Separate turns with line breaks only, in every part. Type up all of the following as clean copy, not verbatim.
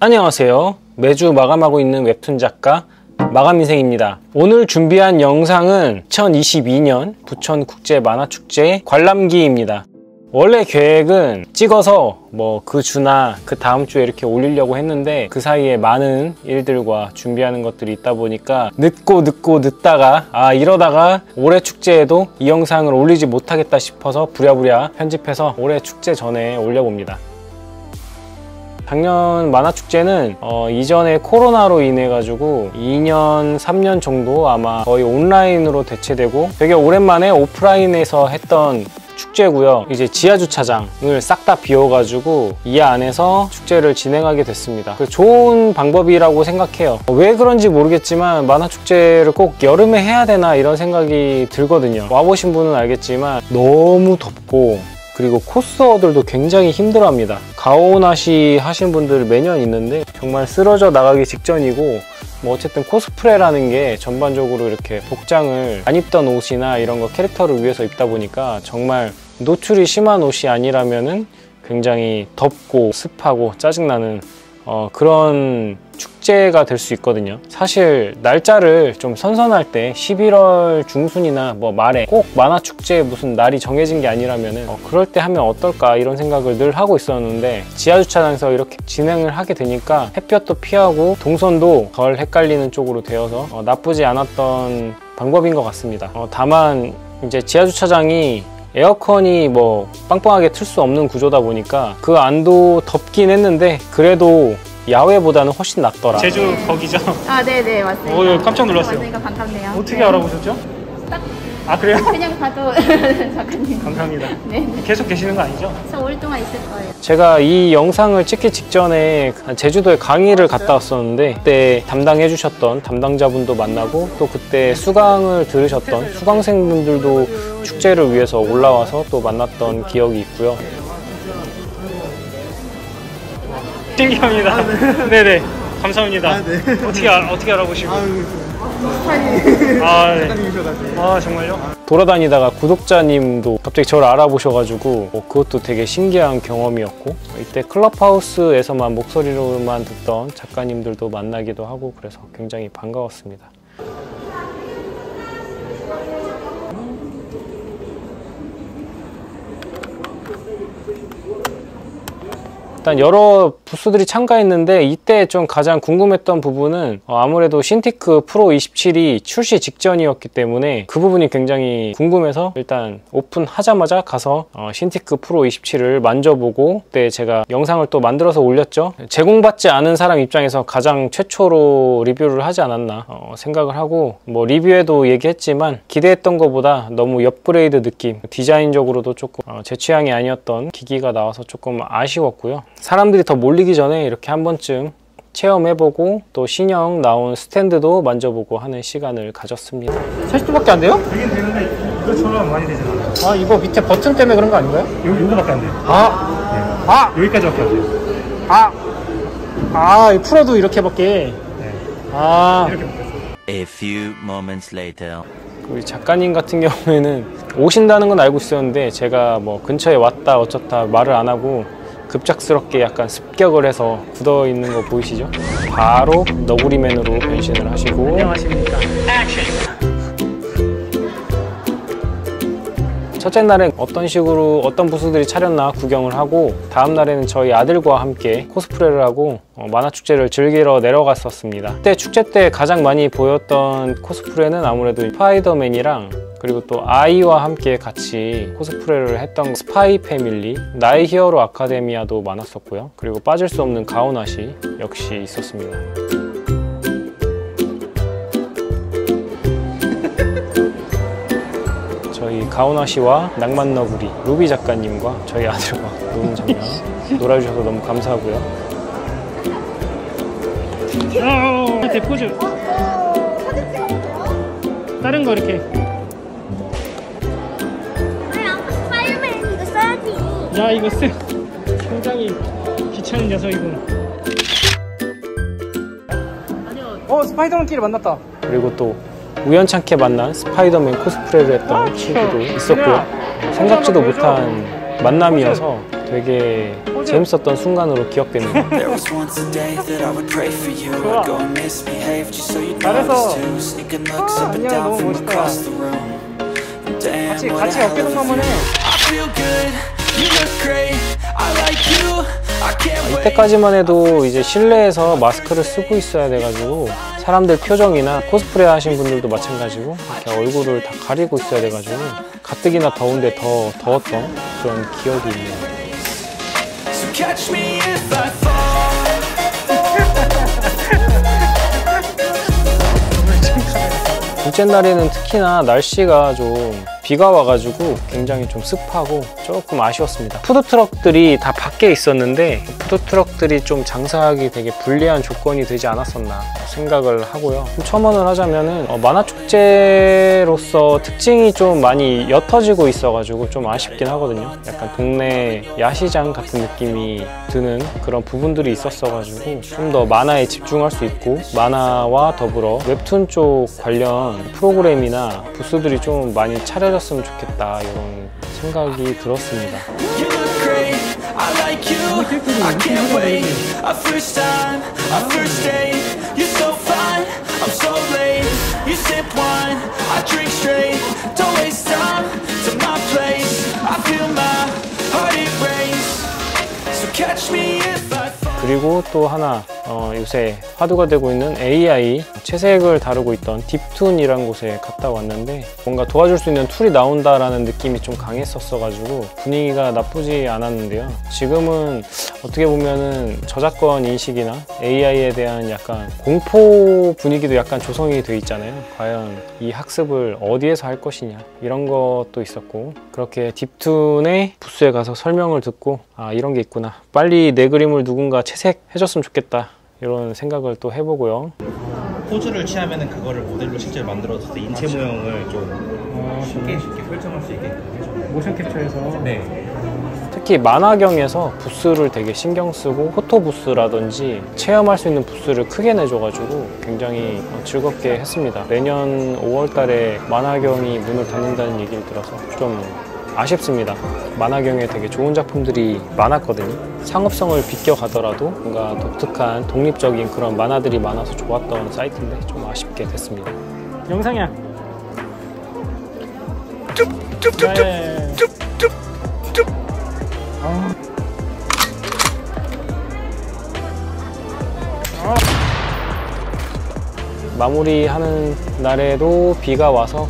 안녕하세요. 매주 마감하고 있는 웹툰 작가 마감인생입니다. 오늘 준비한 영상은 2022년 부천국제만화축제 관람기입니다. 원래 계획은 찍어서 그 주나 그 다음 주에 이렇게 올리려고 했는데 그 사이에 많은 일들과 준비하는 것들이 있다 보니까 늦다가 이러다가 올해 축제에도 이 영상을 올리지 못하겠다 싶어서 부랴부랴 편집해서 올해 축제 전에 올려봅니다. 작년 만화축제는 이전에 코로나로 인해 가지고 2년, 3년 정도 아마 거의 온라인으로 대체되고 되게 오랜만에 오프라인에서 했던 축제고요. 이제 지하주차장을 싹 다 비워가지고 이 안에서 축제를 진행하게 됐습니다. 좋은 방법이라고 생각해요. 왜 그런지 모르겠지만 만화축제를 꼭 여름에 해야 되나 이런 생각이 들거든요. 와보신 분은 알겠지만 너무 덥고 그리고 코스어들도 굉장히 힘들어합니다. 가오나시 하신 분들 매년 있는데 정말 쓰러져 나가기 직전이고 어쨌든 코스프레라는 게 전반적으로 이렇게 복장을 안 입던 옷이나 이런 거 캐릭터를 위해서 입다 보니까 정말 노출이 심한 옷이 아니라면은 굉장히 덥고 습하고 짜증나는 그런 축제가 될 수 있거든요. 사실 날짜를 좀 선선할 때 11월 중순이나 말에 꼭 만화축제 무슨 날이 정해진 게 아니라면은 그럴 때 하면 어떨까 이런 생각을 늘 하고 있었는데 지하주차장에서 이렇게 진행을 하게 되니까 햇볕도 피하고 동선도 덜 헷갈리는 쪽으로 되어서 나쁘지 않았던 방법인 것 같습니다. 다만 이제 지하주차장이 에어컨이 빵빵하게 틀 수 없는 구조다 보니까 그 안도 덥긴 했는데 그래도 야외보다는 훨씬 낫더라. 제주 거기죠?
네네 맞습니다.
깜짝 놀랐어요.
맞으니까 반갑네요.
어떻게 알아보셨죠? 그래요?
그냥 봐도 작가님.
감사합니다.
네.
계속 계시는 거 아니죠?
저 5일 동안 있을 거예요.
제가 이 영상을 찍기 직전에 제주도에 강의를 갔다 왔었는데 그때 담당해 주셨던 담당자분도 만나고 또 그때 수강을 들으셨던 수강생분들도 축제를 위해서 올라와서 또 만났던 기억이 있고요. 신기합니다. 네네. 감사합니다. 네. 어떻게 알아보시고? 정말요? 돌아다니다가 구독자님도 갑자기 저를 알아보셔가지고 그것도 되게 신기한 경험이었고 이때 클럽하우스에서만 목소리로만 듣던 작가님들도 만나기도 하고 그래서 굉장히 반가웠습니다. 일단 여러 부스들이 참가했는데 이때 좀 가장 궁금했던 부분은 아무래도 신티크 프로 27이 출시 직전이었기 때문에 그 부분이 굉장히 궁금해서 일단 오픈하자마자 가서 신티크 프로 27을 만져보고 그때 제가 영상을 또 만들어서 올렸죠. 제공받지 않은 사람 입장에서 가장 최초로 리뷰를 하지 않았나 생각을 하고 리뷰에도 얘기했지만 기대했던 것보다 너무 업그레이드 느낌, 디자인적으로도 조금 제 취향이 아니었던 기기가 나와서 조금 아쉬웠고요. 사람들이 더 몰리기 전에 이렇게 한 번쯤 체험해보고 또 신형 나온 스탠드도 만져보고 하는 시간을 가졌습니다. 40도밖에 안 돼요?
되긴 되는데 이것처럼 많이 되진 않아요.
이거 밑에 버튼 때문에 그런 거 아닌가요?
요거밖에 안 돼요. 여기까지밖에 안 돼요.
풀어도 이렇게밖에.
이렇게 바뀌었어요.
A few moments later.
우리 작가님 같은 경우에는 오신다는 건 알고 있었는데 제가 근처에 왔다 어쩌다 말을 안 하고 급작스럽게 약간 습격을 해서 굳어 있는 거 보이시죠? 바로 너구리맨으로 변신을 하시고. 안녕하십니까. 첫째 날엔 어떤 식으로 어떤 부스들이 차렸나 구경을 하고 다음 날에는 저희 아들과 함께 코스프레를 하고 만화축제를 즐기러 내려갔었습니다. 그때 축제 때 가장 많이 보였던 코스프레는 아무래도 스파이더맨이랑 그리고 또 아이와 함께 같이 코스프레를 했던 스파이 패밀리, 나의 히어로 아카데미아도 많았었고요. 그리고 빠질 수 없는 가오나시 역시 있었습니다. 저희 가오나시와 낭만너구리 루비 작가님과 저희 아들과 노는 장면 놀아주셔서 너무 감사하고요. 이렇게 포즈. 다른 거 이렇게. 야 이거 굉장히 귀찮은 녀석이군. 스파이더맨끼리 만났다. 그리고 또 우연찮게 만난 스파이더맨 코스프레를 했던 친구도 있었고요. 생각지도 못한 만남이어서 되게 재밌었던 순간으로 기억됩니다.
There was once a day that I would pray for you. I'd go and misbehave just so you'd notice too. Sneaking looks up and down from across the room. Damn, what a hell of a view. I feel good, you look great. I like you, I can't wait.
이때까지만 해도 이제 실내에서 마스크를 쓰고 있어야 돼가지고 사람들 표정이나 코스프레 하신 분들도 마찬가지고 이렇게 얼굴을 다 가리고 있어야 돼가지고 가뜩이나 더운데 더 더웠던 그런 기억이 있네요.
So catch me if I fall.
둘째 날에는 특히나 날씨가 좀 비가 와가지고 굉장히 좀 습하고 조금 아쉬웠습니다. 푸드트럭들이 다 밖에 있었는데 푸드트럭들이 좀 장사하기 되게 불리한 조건이 되지 않았었나 생각을 하고요. 첨언을 하자면은 만화축제로서 특징이 좀 많이 옅어지고 있어가지고 좀 아쉽긴 하거든요. 약간 동네 야시장 같은 느낌이 드는 그런 부분들이 있었어가지고 좀 더 만화에 집중할 수 있고 만화와 더불어 웹툰 쪽 관련 프로그램이나 부스들이 좀 많이 차려졌으면 좋겠다 이런 생각이 들었습니다.
You look great, I like you, I can't wait. A first time, a first date. You're so fine, I'm so late. You sip wine, I drink straight. Don't waste time to my place. I feel my heart it race. So catch me if I fall.
그리고 또 하나 요새 화두가 되고 있는 AI 채색을 다루고 있던 딥툰이라는 곳에 갔다 왔는데 뭔가 도와줄 수 있는 툴이 나온다라는 느낌이 좀 강했었어 가지고 분위기가 나쁘지 않았는데요. 지금은 어떻게 보면은 저작권 인식이나 AI에 대한 약간 공포 분위기도 약간 조성이 돼 있잖아요. 과연 이 학습을 어디에서 할 것이냐 이런 것도 있었고 그렇게 딥툰의 부스에 가서 설명을 듣고 아 이런 게 있구나 빨리 내 그림을 누군가 채색해줬으면 좋겠다 이런 생각을 또 해보고요.
포즈를 취하면은 그거를 모델로 실제로 만들어서 인체 모형을 좀 쉽게 설정할 수 있게끔 해줘요.
모션 캡처해서.
네.
특히 만화경에서 부스를 되게 신경 쓰고 포토 부스라든지 체험할 수 있는 부스를 크게 내줘가지고 굉장히 즐겁게 했습니다. 내년 5월 달에 만화경이 문을 닫는다는 얘기를 들어서 좀 아쉽습니다. 만화경에 되게 좋은 작품들이 많았거든요. 상업성을 비껴가더라도 뭔가 독특한 독립적인 그런 만화들이 많아서 좋았던 사이트인데 좀 아쉽게 됐습니다.
영상이야.
마무리하는 날에도 비가 와서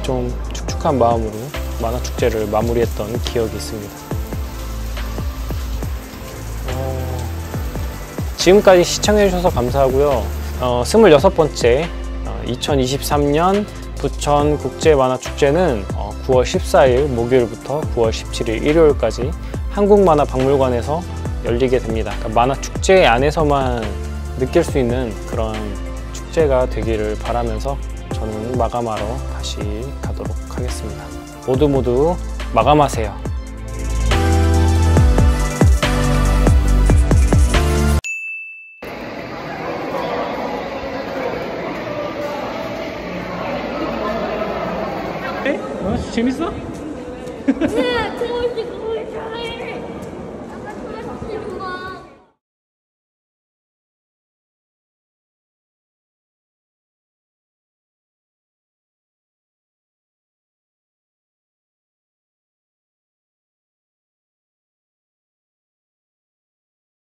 좀 축축한 마음으로 만화축제를 마무리했던 기억이 있습니다. 지금까지 시청해주셔서 감사하고요. 26번째 2023년 부천 국제만화축제는 9월 14일 목요일부터 9월 17일 일요일까지 한국만화박물관에서 열리게 됩니다. 그러니까 만화축제 안에서만 느낄 수 있는 그런 축제가 되기를 바라면서 저는 마감하러 다시 가도록 하겠습니다. 모두 마감하세요.
재밌어?